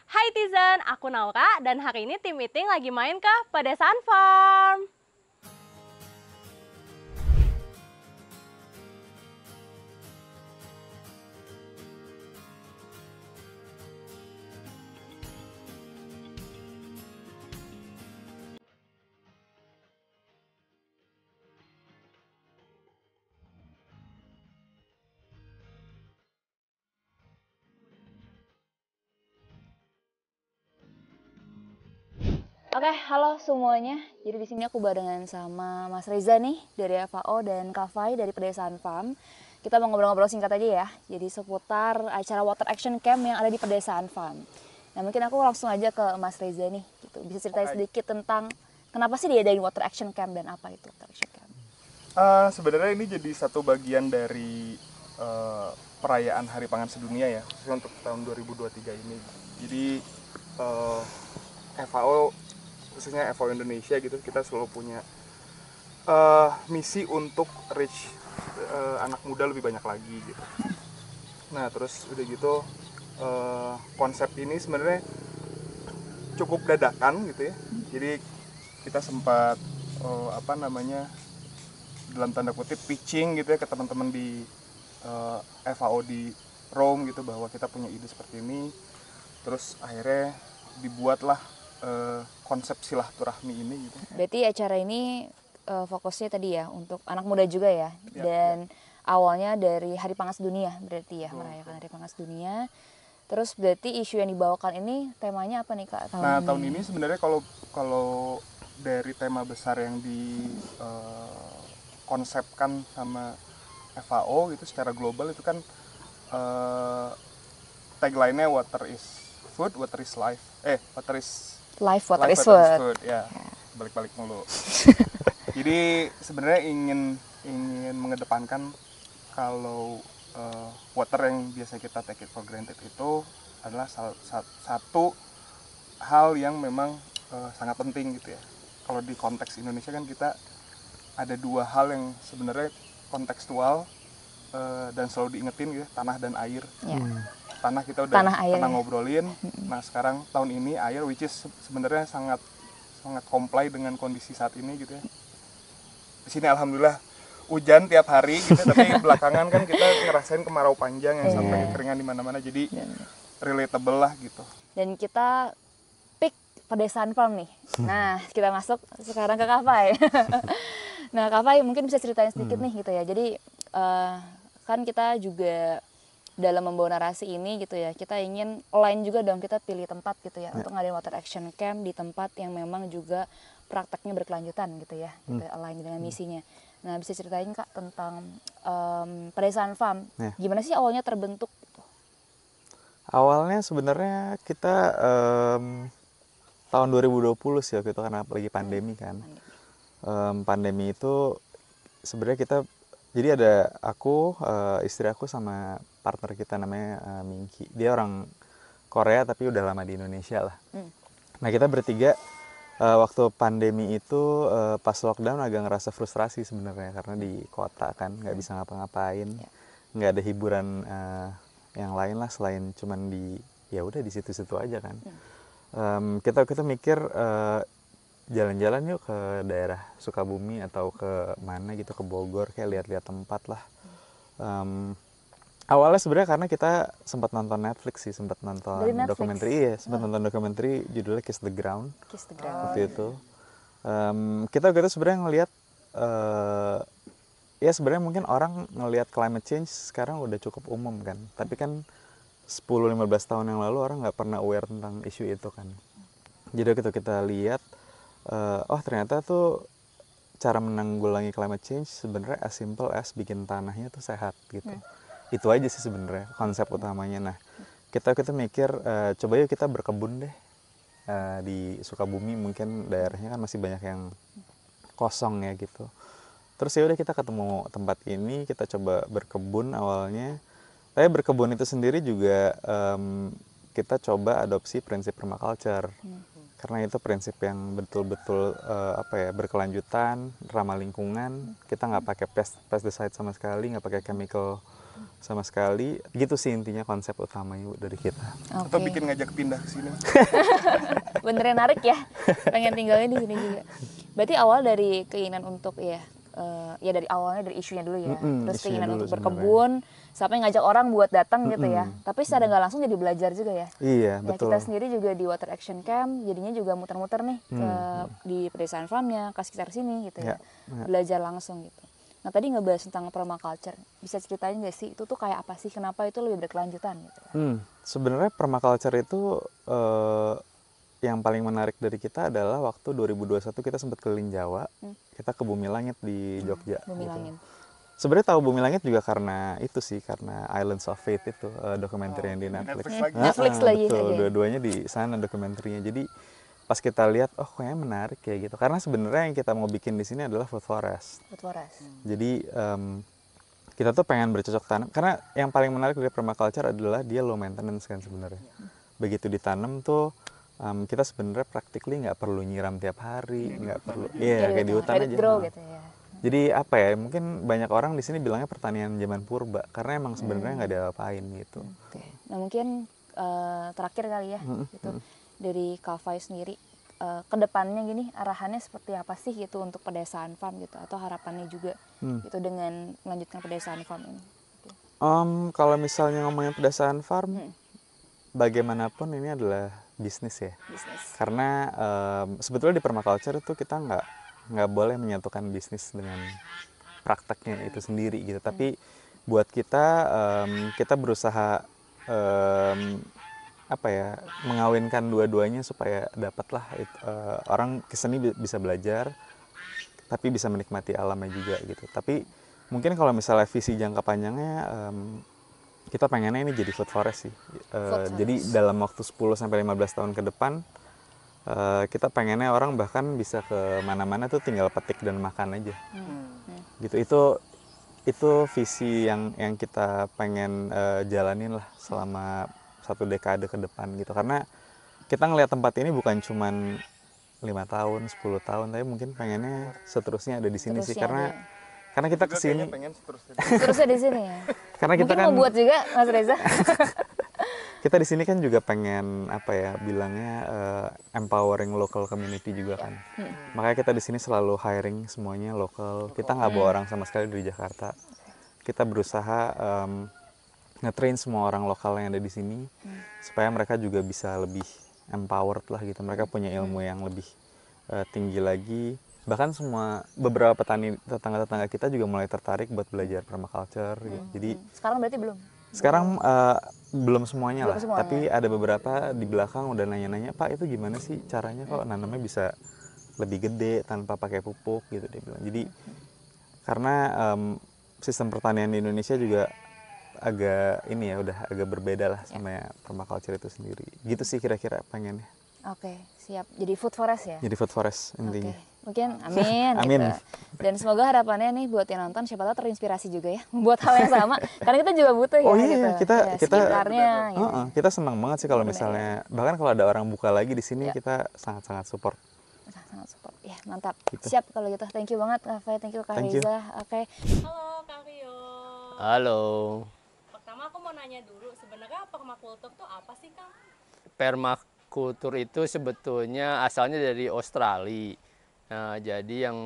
Hai Tizen, aku Naura dan hari ini tim meeting lagi main ke Pedesaan Farm. Oke, halo semuanya. Jadi di sini aku barengan sama Mas Reza nih dari FAO dan Kak Fai dari Pedesaan Farm. Kita mau ngobrol-ngobrol singkat aja ya. Jadi seputar acara Water Action Camp yang ada di Pedesaan Farm. Nah, mungkin aku langsung aja ke Mas Reza nih. Gitu. Bisa ceritain sedikit tentang kenapa sih diadain Water Action Camp dan apa itu Water Action Camp? Sebenarnya ini jadi satu bagian dari perayaan Hari Pangan Sedunia ya, khususnya untuk tahun 2023 ini. Jadi FAO, khususnya FAO Indonesia gitu, kita selalu punya misi untuk reach anak muda lebih banyak lagi gitu. Nah terus udah gitu konsep ini sebenarnya cukup dadakan gitu ya. Jadi kita sempat dalam tanda kutip pitching gitu ya ke teman-teman di FAO di Rome gitu, bahwa kita punya ide seperti ini. Terus akhirnya dibuatlah konsep silaturahmi ini gitu. Berarti acara ini fokusnya tadi ya untuk anak muda juga ya. Ya, Dan awalnya dari Hari Pangan Sedunia berarti ya, merayakan Hari Pangan Sedunia. Terus berarti isu yang dibawakan ini temanya apa nih Kak tahun Nah ini? tahun ini sebenarnya kalau dari tema besar yang dikonsepkan sama FAO gitu secara global itu kan tagline-nya water is food, water is life. Water is Life Water life, is water is Food. food. Ya, balik-balik mulu. Jadi sebenarnya ingin mengedepankan kalau water yang biasa kita take it for granted itu adalah satu hal yang memang sangat penting gitu ya. Kalau di konteks Indonesia kan kita ada dua hal yang sebenarnya kontekstual dan selalu diingetin gitu ya, tanah dan air. Ya. Tanah kita udah pernah ngobrolin. Nah sekarang tahun ini air, which is sebenarnya sangat comply dengan kondisi saat ini gitu ya. Di sini alhamdulillah hujan tiap hari gitu, tapi belakangan kan kita ngerasain kemarau panjang yang sampai kekeringan di mana-mana, jadi relatable lah gitu. Dan kita pick Pedesaan Farm nih. Nah, kita masuk sekarang ke Kafai. Nah, Kafai mungkin bisa ceritain sedikit nih gitu ya. Jadi kan kita juga dalam membawa narasi ini gitu ya, kita ingin align juga dong, kita pilih tempat gitu ya untuk ngadain Water Action Camp di tempat yang memang juga prakteknya berkelanjutan gitu ya, gitu, align dengan misinya. Nah, bisa ceritain Kak tentang Pedesaan Farm, gimana sih awalnya terbentuk? Gitu? Awalnya sebenarnya kita tahun 2020 sih waktu itu, karena lagi pandemi kan. Pandemi itu sebenarnya kita, jadi ada aku, istri aku sama partner kita namanya Mingki. Dia orang Korea tapi udah lama di Indonesia lah. Nah kita bertiga waktu pandemi itu pas lockdown agak ngerasa frustrasi sebenarnya, karena di kota kan nggak bisa ngapa-ngapain, nggak ada hiburan yang lain lah selain cuman ya udah di situ-situ aja kan. Kita mikir jalan-jalan yuk ke daerah Sukabumi atau ke mana gitu, ke Bogor, kayak lihat-lihat tempat lah. Awalnya sebenarnya karena kita sempat nonton Netflix sih, sempat nonton dokumenter, sempat nonton dokumenter judulnya Kiss the Ground. Kiss the Ground. Waktu itu kita sebenarnya ngelihat ya sebenarnya mungkin orang ngelihat climate change sekarang udah cukup umum kan, tapi kan 10-15 tahun yang lalu orang nggak pernah aware tentang isu itu kan. Jadi waktu kita lihat oh ternyata tuh cara menanggulangi climate change sebenarnya as simple as bikin tanahnya tuh sehat gitu. Itu aja sih sebenarnya konsep utamanya. Nah kita mikir coba yuk kita berkebun deh di Sukabumi, mungkin daerahnya kan masih banyak yang kosong ya gitu. Terus ya udah kita ketemu tempat ini, kita coba berkebun awalnya. Tapi berkebun itu sendiri juga kita coba adopsi prinsip permaculture. Karena itu prinsip yang betul-betul berkelanjutan, ramah lingkungan. Kita nggak pakai pesticide sama sekali, nggak pakai chemical sama sekali. Gitu sih intinya konsep utamanya Bu, dari kita. Atau bikin ngajak pindah ke sini. Beneran narik ya, pengen tinggalnya di sini juga. Berarti awal dari keinginan untuk ya dari awalnya dari isunya dulu ya, terus isunya keinginan dulu untuk berkebun, sampai ngajak orang buat datang gitu ya. Tapi secara nggak langsung jadi belajar juga ya. Iya, Ya, betul. kita sendiri juga di Water Action Camp, jadinya juga muter-muter nih di pedesaan farmnya, ke sekitar sini gitu ya. Belajar langsung gitu. Nah tadi ngebahas tentang permaculture, bisa ceritain nggak sih itu tuh kayak apa sih, kenapa itu lebih berkelanjutan gitu? Sebenarnya permaculture itu yang paling menarik dari kita adalah waktu 2021 kita sempat keliling Jawa, kita ke Bumi Langit di Jogja. Bumi gitu. Langit. Sebenarnya tahu Bumi Langit juga karena itu sih, karena Islands of Faith itu dokumenter yang di Netflix. Netflix lagi. Netflix lagi, Betul, oke. dua-duanya di sana dokumenternya. Jadi pas kita lihat, oh kayaknya menarik kayak gitu. Karena sebenarnya yang kita mau bikin di sini adalah food forest. Food forest. Jadi kita tuh pengen bercocok tanam. Karena yang paling menarik dari permaculture adalah dia low maintenance kan sebenarnya. Begitu ditanam tuh kita sebenarnya practically nggak perlu nyiram tiap hari, nggak perlu. Iya, kayak di hutan Let it aja. grow gitu ya. Jadi apa ya? Mungkin banyak orang di sini bilangnya pertanian zaman purba karena emang sebenarnya nggak diapa-apain gitu. Oke. Nah mungkin terakhir kali ya, gitu dari Kak Fai sendiri, kedepannya gini arahannya seperti apa sih gitu untuk pedesaan farm gitu, atau harapannya juga gitu dengan melanjutkan pedesaan farm ini? Kalau misalnya ngomongin pedesaan farm, bagaimanapun ini adalah bisnis ya. Bisnis. Karena sebetulnya di permaculture itu kita nggak boleh menyatukan bisnis dengan prakteknya itu sendiri gitu. Tapi buat kita kita berusaha apa ya, mengawinkan dua-duanya supaya dapatlah orang kesini bisa belajar tapi bisa menikmati alamnya juga gitu. Tapi mungkin kalau misalnya visi jangka panjangnya kita pengennya ini jadi food forest sih. Jadi dalam waktu 10 sampai 15 tahun ke depan kita pengennya orang bahkan bisa ke mana-mana tuh tinggal petik dan makan aja. Gitu. Itu visi yang kita pengen jalanin lah selama 1 dekade ke depan gitu. Karena kita ngelihat tempat ini bukan cuman 5 tahun, 10 tahun, tapi mungkin pengennya seterusnya ada di sini sih. Karena kita Juga kesini kayaknya pengen seterusnya. Terusnya di sini ya. karena kita Mungkin kan mau buat juga Mas Reza. kita di sini kan juga pengen apa ya bilangnya empowering local community juga kan. Makanya kita di sini selalu hiring semuanya lokal. Kita nggak bawa orang sama sekali dari Jakarta. Kita berusaha nge-train semua orang lokal yang ada di sini supaya mereka juga bisa lebih empowered lah gitu. Mereka punya ilmu yang lebih tinggi lagi. Bahkan beberapa petani tetangga-tetangga kita juga mulai tertarik buat belajar permaculture gitu. Jadi Sekarang berarti belum? sekarang belum semuanya lah, Belum semuanya. tapi ada beberapa di belakang udah nanya-nanya, Pak itu gimana sih caranya kok nanamnya bisa lebih gede tanpa pakai pupuk gitu dia bilang. Jadi karena sistem pertanian di Indonesia juga agak ini ya udah agak berbeda lah sama permaculture itu sendiri. Gitu sih kira-kira pengennya. Oke, siap. Jadi food forest ya? Jadi food forest Oke, intinya. mungkin amin, Amin. gitu. Dan semoga harapannya nih buat yang nonton siapa tahu terinspirasi juga ya buat hal yang sama. Karena kita juga butuh ya Oh iya, gitu. kita sekitarnya gitu. kita senang banget sih kalau misalnya bahkan kalau ada orang buka lagi di sini kita sangat-sangat support. Sangat support. Ya, mantap. Gitu. Siap kalau gitu. Thank you banget Kak Fai, thank you Kak Thank you. Reza. Oke. Halo Kak Rio. Halo, Pertama aku mau nanya dulu, sebenarnya permakultur tuh apa sih Kang? permakultur itu sebetulnya asalnya dari Australia. Nah, jadi yang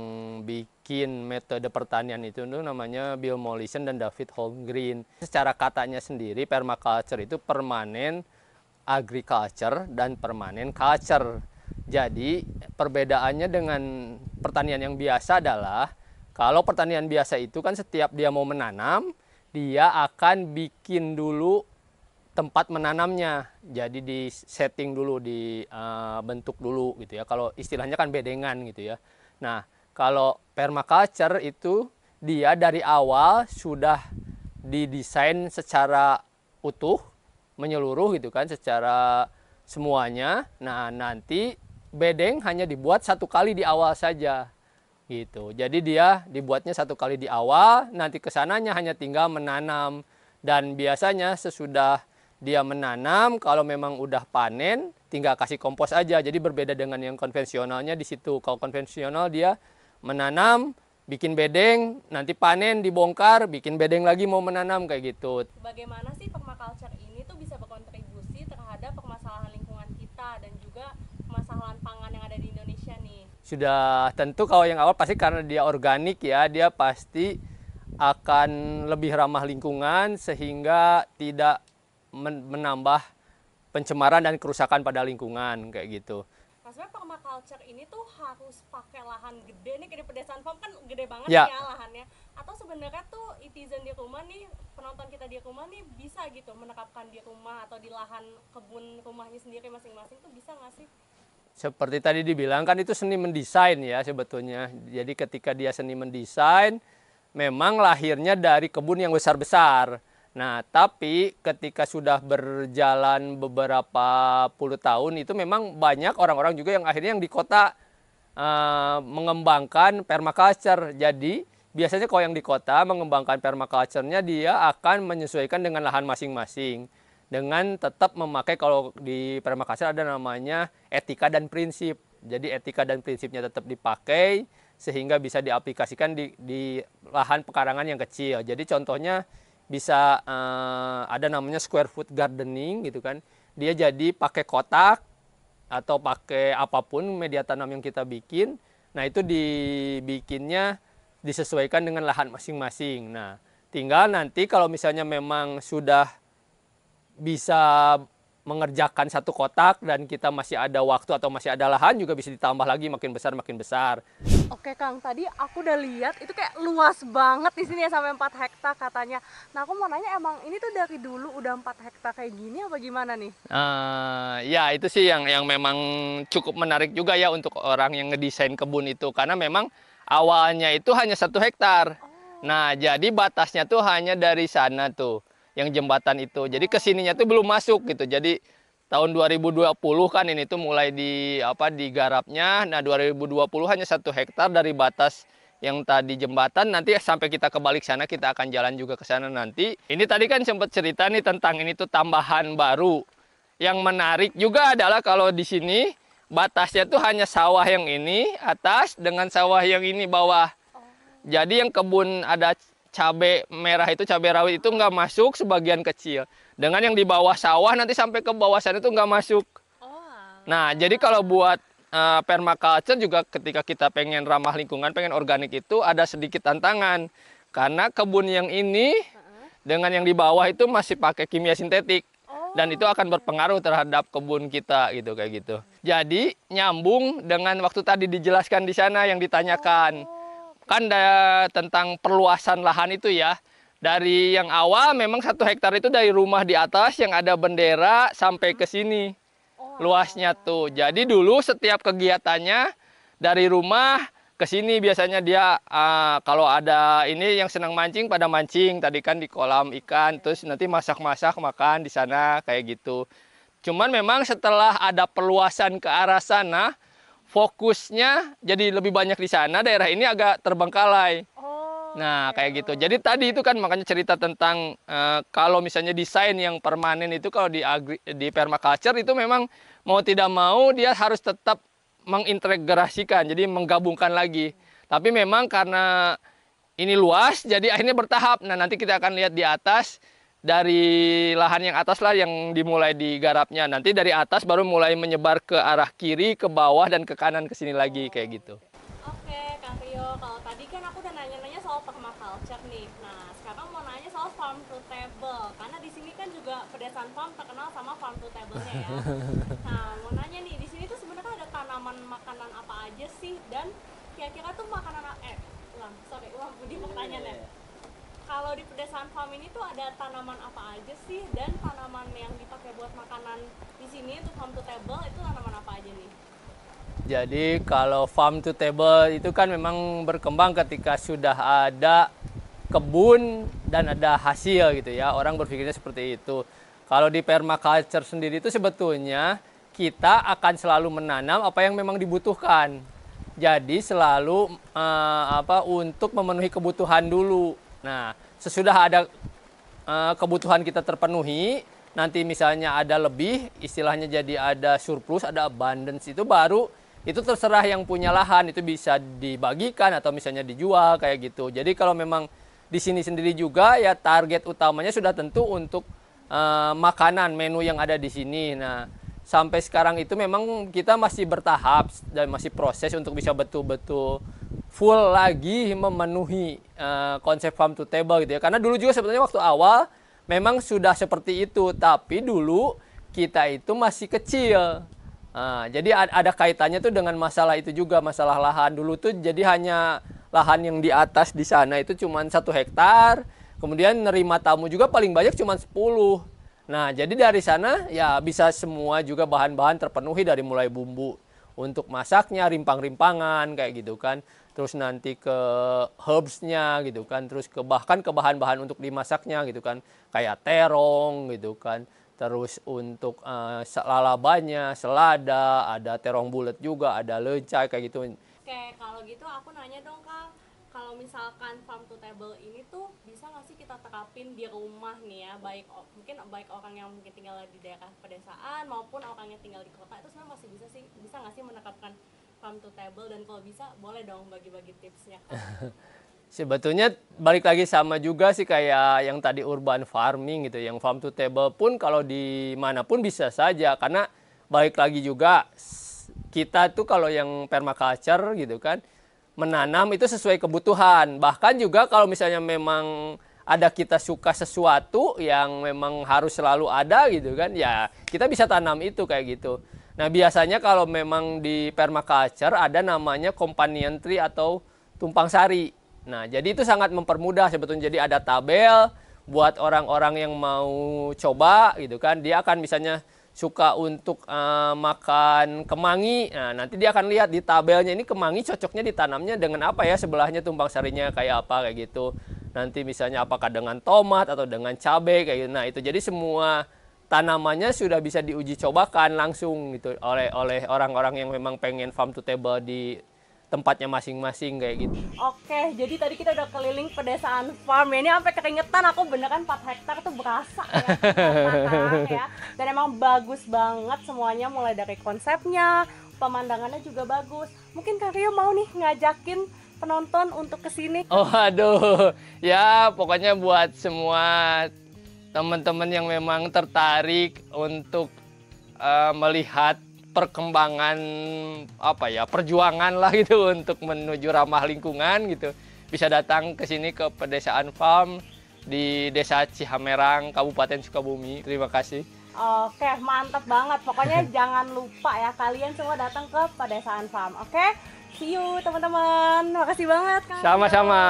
bikin metode pertanian itu namanya Bill Mollison dan David Holmgren. Secara katanya sendiri, permaculture itu permanent agriculture dan permanent culture. Jadi perbedaannya dengan pertanian yang biasa adalah kalau pertanian biasa itu kan setiap dia mau menanam, dia akan bikin dulu tempat menanamnya. Jadi di setting dulu, dibentuk dulu gitu ya. Kalau istilahnya kan bedengan gitu ya. Nah, kalau permaculture itu dia dari awal sudah didesain secara utuh, menyeluruh gitu kan, secara semuanya. Nah, nanti bedeng hanya dibuat 1 kali di awal saja. Gitu. Jadi dia dibuatnya 1 kali di awal, nanti kesananya hanya tinggal menanam. Dan biasanya sesudah dia menanam, kalau memang udah panen, tinggal kasih kompos aja. Jadi berbeda dengan yang konvensionalnya di situ. Kalau konvensional dia menanam, bikin bedeng, nanti panen, dibongkar, bikin bedeng lagi mau menanam kayak gitu. Bagaimana sih permaculture ini tuh bisa berkontribusi terhadap permasalahan lingkungan kita dan juga permasalahan pangan yang ada di Indonesia nih? Sudah tentu kalau yang awal pasti karena dia organik ya, dia pasti akan lebih ramah lingkungan sehingga tidak menambah pencemaran dan kerusakan pada lingkungan kayak gitu. Maksudnya permaculture ini tuh harus pakai lahan gede nih, kayak di pedesaan farm kan gede banget Ya. ya lahannya. Atau sebenarnya tuh netizen di rumah nih, penonton kita di rumah nih bisa gitu menerapkan di rumah atau di lahan kebun rumahnya sendiri masing-masing tuh bisa nggak sih? Seperti tadi dibilang kan itu seni mendesain ya sebetulnya. Jadi ketika dia seni mendesain, memang lahirnya dari kebun yang besar-besar. Nah, tapi ketika sudah berjalan beberapa puluh tahun itu memang banyak orang-orang juga yang akhirnya yang di kota mengembangkan permaculture. Jadi biasanya kalau yang di kota mengembangkan permaculture-nya dia akan menyesuaikan dengan lahan masing-masing. Dengan tetap memakai, kalau di permaculture ada namanya etika dan prinsip. Jadi etika dan prinsipnya tetap dipakai sehingga bisa diaplikasikan di lahan pekarangan yang kecil. Jadi contohnya bisa ada namanya square foot gardening gitu kan. Dia jadi pakai kotak atau pakai apapun media tanam yang kita bikin. Nah, itu dibikinnya disesuaikan dengan lahan masing-masing. Nah, tinggal nanti kalau misalnya memang sudah bisa mengerjakan satu kotak dan kita masih ada waktu atau masih ada lahan, juga bisa ditambah lagi makin besar makin besar. Oke Kang, tadi aku udah lihat itu kayak luas banget di sini ya, sampai 4 hektar katanya. Nah, aku mau nanya, emang ini tuh dari dulu udah 4 hektar kayak gini apa gimana nih? Ya itu sih yang memang cukup menarik juga ya untuk orang yang ngedesain kebun itu, karena memang awalnya itu hanya 1 hektar. Nah, jadi batasnya tuh hanya dari sana tuh yang jembatan itu. Jadi kesininya tuh belum masuk gitu. Jadi tahun 2020 kan ini tuh mulai digarapnya. Nah, 2020 hanya 1 hektar dari batas yang tadi jembatan. Nanti sampai kita kebalik sana, kita akan jalan juga ke sana nanti. Ini tadi kan sempat cerita nih tentang ini tuh tambahan baru. Yang menarik juga adalah kalau di sini batasnya tuh hanya sawah yang ini atas dengan sawah yang ini bawah. Jadi yang kebun ada cabai merah itu, cabai rawit itu nggak masuk sebagian kecil. Dengan yang di bawah sawah nanti sampai ke bawah sana itu nggak masuk. Nah, jadi kalau buat permaculture juga ketika kita pengen ramah lingkungan, pengen organik itu ada sedikit tantangan. Karena kebun yang ini dengan yang di bawah itu masih pakai kimia sintetik. Dan itu akan berpengaruh terhadap kebun kita gitu, kayak gitu. Jadi nyambung dengan waktu tadi dijelaskan di sana yang ditanyakan. Kan tentang perluasan lahan itu ya. Dari yang awal memang 1 hektar itu dari rumah di atas yang ada bendera sampai ke sini. Luasnya tuh. Jadi dulu setiap kegiatannya dari rumah ke sini biasanya dia kalau ada ini yang senang mancing pada mancing tadi kan di kolam ikan, terus nanti masak-masak makan di sana kayak gitu. Cuman memang setelah ada perluasan ke arah sana, fokusnya jadi lebih banyak di sana, daerah ini agak terbengkalai. Nah, kayak gitu. Jadi tadi itu kan makanya cerita tentang kalau misalnya desain yang permanen itu kalau di permaculture itu memang mau tidak mau dia harus tetap mengintegrasikan, jadi menggabungkan lagi. Tapi memang karena ini luas, jadi akhirnya bertahap. Nah, nanti kita akan lihat di atas, dari lahan yang atas lah yang dimulai digarapnya. Nanti dari atas baru mulai menyebar ke arah kiri, ke bawah, dan ke kanan ke sini lagi, kayak gitu. Oke, Kang Rio, kalau tadi kan aku udah nanya-nanya soal permaculture nih. Nah, sekarang mau nanya soal farm to table. Karena di sini kan juga pedesaan farm terkenal sama farm to table-nya ya. Nah, mau nanya nih, di sini tuh sebenarnya ada tanaman makanan apa aja sih? Dan kira-kira tuh makanan ulang budi pertanyaannya. Kalau di pedesaan farm ini tuh ada tanaman apa aja sih? Dan tanaman yang dipakai buat makanan di sini untuk farm to table itu tanaman apa aja nih? Jadi kalau farm to table itu kan memang berkembang ketika sudah ada kebun dan ada hasil gitu ya. Orang berpikirnya seperti itu. Kalau di permaculture sendiri itu sebetulnya kita akan selalu menanam apa yang memang dibutuhkan. Jadi selalu untuk memenuhi kebutuhan dulu. Nah, sesudah ada kebutuhan kita terpenuhi, nanti misalnya ada lebih, istilahnya jadi ada surplus, ada abundance, itu baru itu terserah yang punya lahan, itu bisa dibagikan atau misalnya dijual kayak gitu. Jadi kalau memang di sini sendiri juga ya target utamanya sudah tentu untuk makanan menu yang ada di sini. Nah, sampai sekarang itu memang kita masih bertahap dan masih proses untuk bisa betul-betul full lagi memenuhi konsep farm to table gitu ya. Karena dulu juga sebenarnya waktu awal memang sudah seperti itu, tapi dulu kita itu masih kecil. Jadi ada kaitannya tuh dengan masalah itu juga, masalah lahan. Dulu tuh jadi hanya lahan yang di atas di sana itu cuma 1 hektar, kemudian nerima tamu juga paling banyak cuma 10. Nah, jadi dari sana ya bisa semua juga bahan-bahan terpenuhi dari mulai bumbu untuk masaknya, rimpang-rimpangan kayak gitu kan. Terus nanti ke herbsnya gitu kan, terus bahkan ke bahan-bahan untuk dimasaknya gitu kan, kayak terong gitu kan. Terus untuk lalabanya, selada, ada terong bulat juga, ada lecai kayak gitu. Oke, kalau gitu aku nanya dong Kak, kalau misalkan farm to table ini tuh bisa nggak sih kita terapin di rumah nih ya, mungkin baik orang yang mungkin tinggal di daerah pedesaan maupun orang yang tinggal di kota, itu sebenarnya masih bisa nggak sih menerapkan farm to table, dan kalau bisa boleh dong bagi-bagi tipsnya Kak. Sebetulnya balik lagi sama juga sih kayak yang tadi urban farming gitu, yang farm to table pun kalau di manapun bisa saja, karena balik lagi juga kita tuh kalau yang permaculture gitu kan, menanam itu sesuai kebutuhan. Bahkan juga kalau misalnya memang ada kita suka sesuatu yang memang harus selalu ada gitu kan, ya kita bisa tanam itu kayak gitu. Nah, biasanya kalau memang di permaculture ada namanya companion tree atau tumpang sari. Nah, jadi itu sangat mempermudah sebetulnya. Jadi ada tabel buat orang-orang yang mau coba gitu kan. Dia akan misalnya suka untuk makan kemangi. Nah, nanti dia akan lihat di tabelnya ini kemangi cocoknya ditanamnya dengan apa ya, sebelahnya tumpang sarinya kayak apa kayak gitu. Nanti misalnya apakah dengan tomat atau dengan cabai kayak gitu. Nah, itu jadi semua tanamannya sudah bisa diuji cobakan langsung gitu oleh orang-orang yang memang pengen farm to table di tempatnya masing-masing kayak gitu. Oke, jadi tadi kita udah keliling pedesaan farm ya. Ini sampai keringetan, aku beneran 4 hektar tuh berasa ya. Ya. Dan emang bagus banget semuanya, mulai dari konsepnya, pemandangannya juga bagus. Mungkin Kak Rio mau nih ngajakin penonton untuk kesini. Oh aduh, ya pokoknya buat semua teman-teman yang memang tertarik untuk melihat perkembangan perjuangan lah gitu untuk menuju ramah lingkungan gitu, bisa datang ke sini ke Pedesaan Farm di Desa Cihamerang, Kabupaten Sukabumi. Terima kasih. Oke, mantap banget. Pokoknya jangan lupa ya kalian semua datang ke Pedesaan Farm. Oke, see you teman-teman. Makasih banget Kak. Sama-sama.